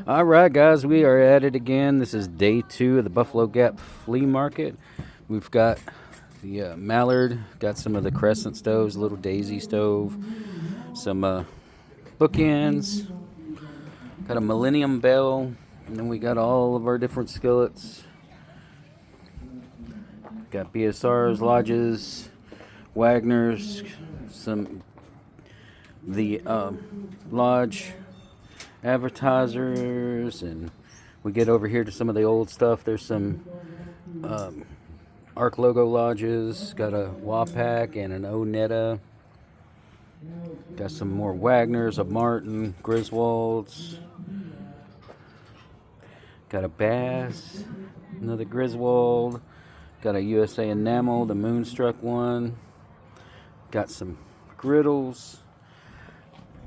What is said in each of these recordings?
All right, guys, we are at it again. This is day 2 of the Buffalo Gap Flea Market. We've got the mallard, got some of the crescent stoves, little daisy stove, some bookends, got a millennium bell, and then we got all of our different skillets. Got BSRs, lodges, Wagners, some the lodge advertisers, and we get over here to some of the old stuff. There's some Arc logo lodges, got a Wapak and an Onetta, got some more Wagners, a Martin, Griswolds, got a Bass, another Griswold, got a USA Enamel, the Moonstruck one, got some griddles.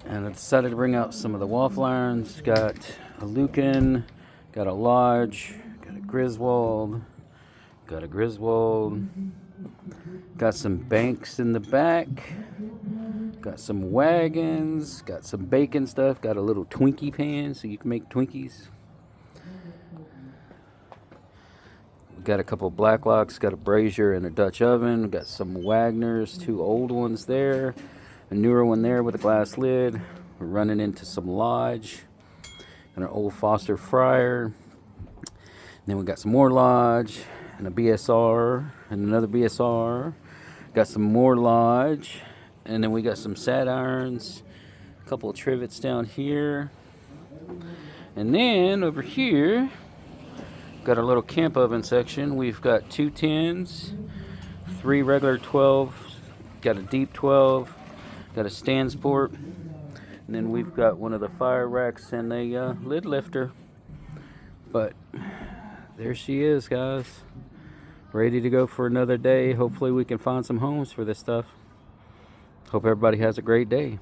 And I decided to bring out some of the waffle irons. Got a Lucan, got a Lodge, got a Griswold, got some banks in the back, got some wagons, got some bacon stuff, got a little Twinkie pan so you can make Twinkies. Got a couple of Blacklocks, got a brazier and a Dutch oven, got some Wagners, 2 old ones there. A newer one there with a glass lid. We're running into some Lodge and an old Foster fryer. And then we got some more Lodge and a BSR and another BSR. Got some more Lodge, and then we got some sat irons, a couple of trivets down here, and then over here got our little camp oven section. We've got 2 10s, 3 regular 12s, got a deep 12. Got a stand sport, and then we've got one of the fire racks and a lid lifter. But there she is, guys, ready to go for another day. Hopefully we can find some homes for this stuff. Hope everybody has a great day.